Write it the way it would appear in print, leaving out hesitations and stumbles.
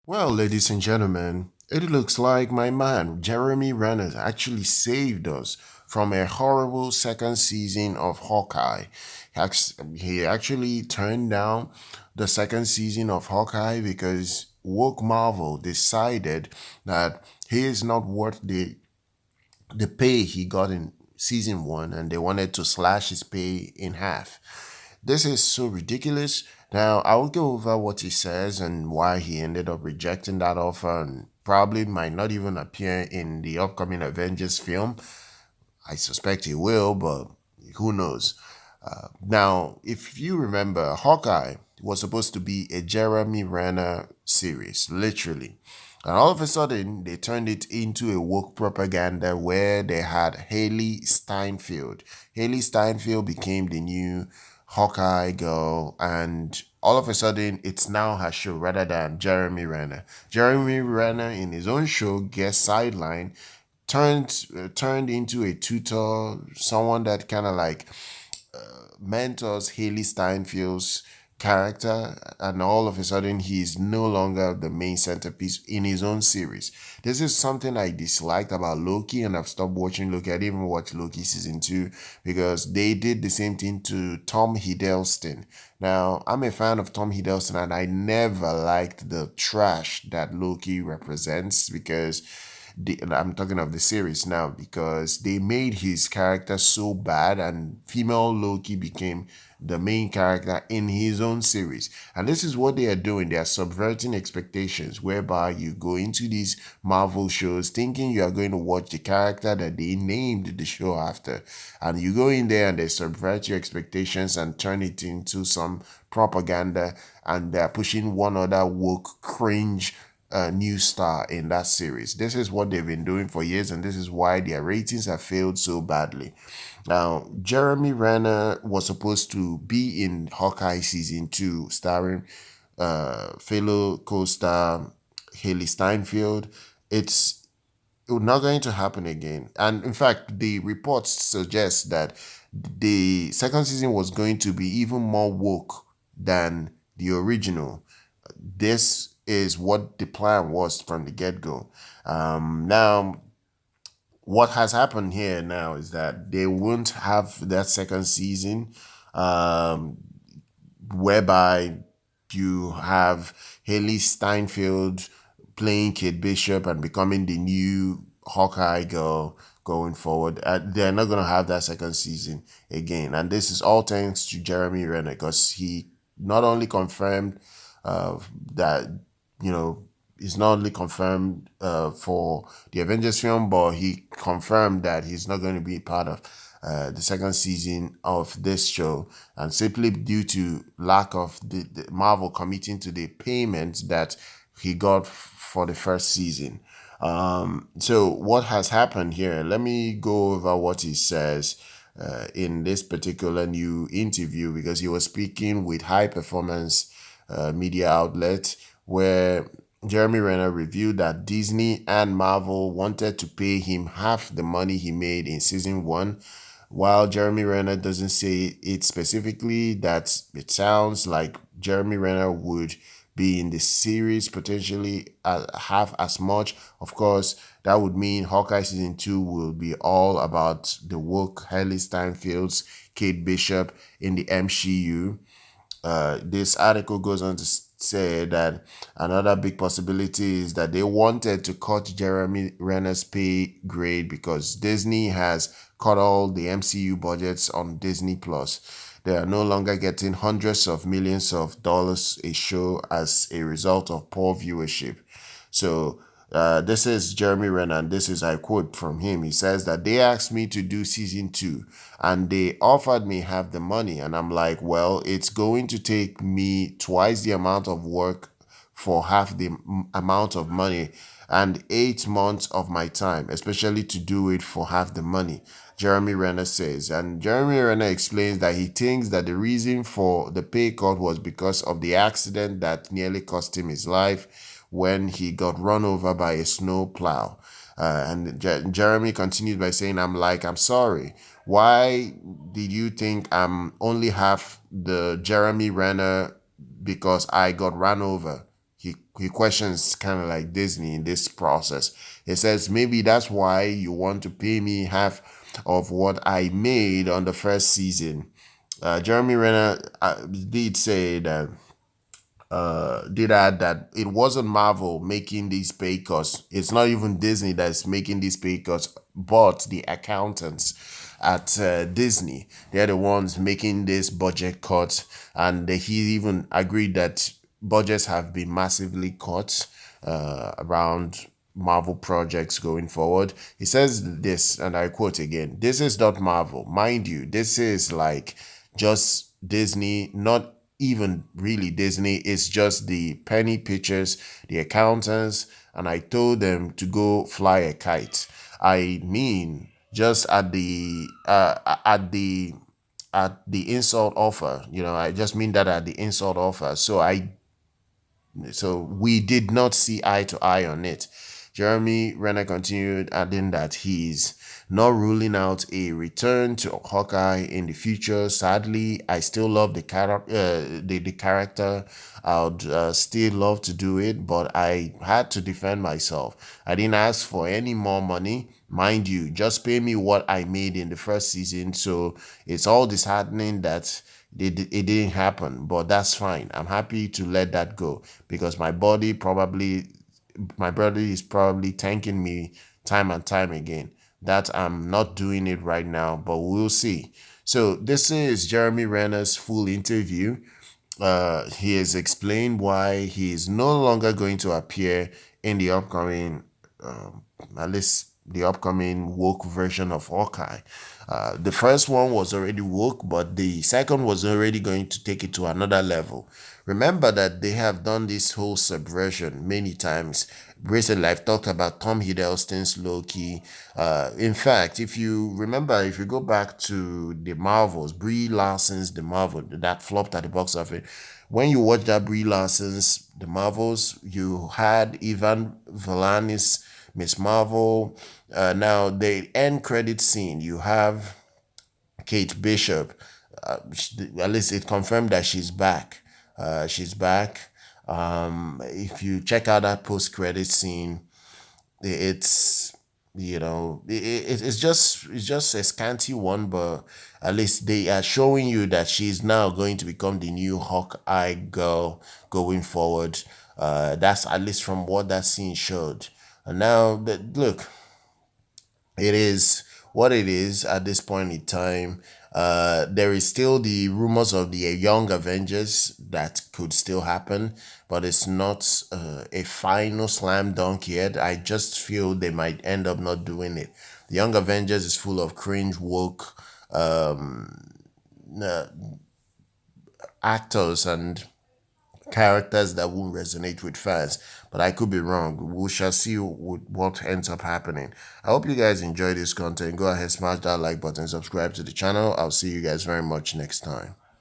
Well, ladies and gentlemen, it looks like my man Jeremy Renner actually saved us from a horrible second season of Hawkeye. He actually turned down the second season of Hawkeye because woke Marvel decided that he is not worth the pay he got in season one, and they wanted to slash his pay in half. This is so ridiculous. Now, I will go over what he says and why he ended up rejecting that offer and probably might not even appear in the upcoming Avengers film. I suspect he will, but who knows? Now, if you remember, Hawkeye was supposed to be a Jeremy Renner series, literally. And all of a sudden, they turned it into a woke propaganda where they had Hailee Steinfeld. Hailee Steinfeld became the new Hawkeye girl, and all of a sudden, it's now her show rather than Jeremy Renner. Jeremy Renner, in his own show, gets sidelined, turned into a tutor, someone that kind of like mentors Hailee Steinfeld's character, and all of a sudden he's no longer the main centerpiece in his own series. This is something I disliked about Loki, and I've stopped watching Loki. I didn't even watch Loki season 2 because they did the same thing to Tom Hiddleston. Now, I'm a fan of Tom Hiddleston, and I never liked the trash that Loki represents because I'm talking of the series now because they made his character so bad, and female Loki became the main character in his own series. And this is what they are doing. They are subverting expectations, whereby you go into these Marvel shows thinking you are going to watch the character that they named the show after. And you go in there and they subvert your expectations and turn it into some propaganda, and they're pushing one other woke cringe new star in that series. This is what they've been doing for years, and this is why their ratings have failed so badly. Now, Jeremy Renner was supposed to be in Hawkeye season 2, starring fellow co-star Hailee Steinfeld. It's not going to happen again. And in fact, the reports suggest that the second season was going to be even more woke than the original. This is what the plan was from the get-go. Now, what has happened here now is that they won't have that second season, um, whereby you have Hailee Steinfeld playing Kate Bishop and becoming the new Hawkeye girl going forward. They're not going to have that second season again. And this is all thanks to Jeremy Renner because he not only confirmed that, you know, he's not only confirmed for the Avengers film, but he confirmed that he's not going to be part of the second season of this show, and simply due to lack of the Marvel committing to the payment that he got for the first season. So what has happened here? Let me go over what he says in this particular new interview, because he was speaking with High Performance media outlet, where Jeremy Renner revealed that Disney and Marvel wanted to pay him half the money he made in season one. While Jeremy Renner doesn't say it specifically, that it sounds like Jeremy Renner would be in the series potentially half as much. Of course, that would mean Hawkeye season 2 will be all about the woke Hailee Steinfeld's Kate Bishop in the MCU. This article goes on to say that another big possibility is that they wanted to cut Jeremy Renner's pay grade because Disney has cut all the MCU budgets on Disney Plus. They are no longer getting hundreds of millions of dollars a show as a result of poor viewership. So this is Jeremy Renner, and this is, I quote from him. He says that they asked me to do season 2 and they offered me half the money. And I'm like, well, it's going to take me twice the amount of work for half the amount of money and 8 months of my time, especially to do it for half the money, Jeremy Renner says. And Jeremy Renner explains that he thinks that the reason for the pay cut was because of the accident that nearly cost him his life when he got run over by a snow plow. And Jeremy continued by saying, I'm sorry. Why did you think I'm only half the Jeremy Renner because I got run over? He he questions kind of like Disney in this process. He says maybe that's why you want to pay me half of what I made on the first season. Jeremy Renner did say that did add that it wasn't Marvel making these pay cuts. It's not even Disney that's making these pay cuts, but the accountants at Disney. They're the ones making this budget cuts, and he even agreed that budgets have been massively cut around Marvel projects going forward. He says this, and I quote again: "This is not Marvel, mind you. This is like just Disney, not even really Disney. It's just the penny pitchers, the accountants, and I told them to go fly a kite. I mean, just at the insult offer. I just mean that at the insult offer. So we did not see eye to eye on it." Jeremy Renner continued, adding that he's not ruling out a return to Hawkeye in the future. "Sadly, I still love the character. I would still love to do it, but I had to defend myself. I didn't ask for any more money. Mind you, just pay me what I made in the first season, so it's all disheartening that it didn't happen, but that's fine. I'm happy to let that go because my body is probably thanking me time and time again that I'm not doing it right now, but we'll see." So this is Jeremy Renner's full interview. He has explained why he is no longer going to appear in the upcoming, at least the upcoming woke version of Hawkeye. The first one was already woke, but the second was already going to take it to another level. Remember that they have done this whole subversion many times. Recently, I've talked about Tom Hiddleston's Loki. In fact, if you remember, if you go back to the Marvels, Brie Larson's The Marvel, that flopped at the box office. When you watch that Brie Larson's The Marvels, you had Ivan Vellani's Miss Marvel. Now, the end credit scene, you have Kate Bishop. At least it confirmed that she's back. She's back. If you check out that post-credit scene, it's it's just a scanty one, but at least they are showing you that she's now going to become the new Hawkeye girl going forward. That's at least from what that scene showed. And now, look, it is what it is at this point in time. There is still the rumors of the Young Avengers that could still happen, but it's not a final slam dunk yet. I just feel they might end up not doing it. The Young Avengers is full of cringe, woke uh, actors and characters that won't resonate with fans, but I could be wrong. We shall see what ends up happening. I hope you guys enjoy this content. Go ahead, smash that like button, subscribe to the channel. I'll see you guys very much next time.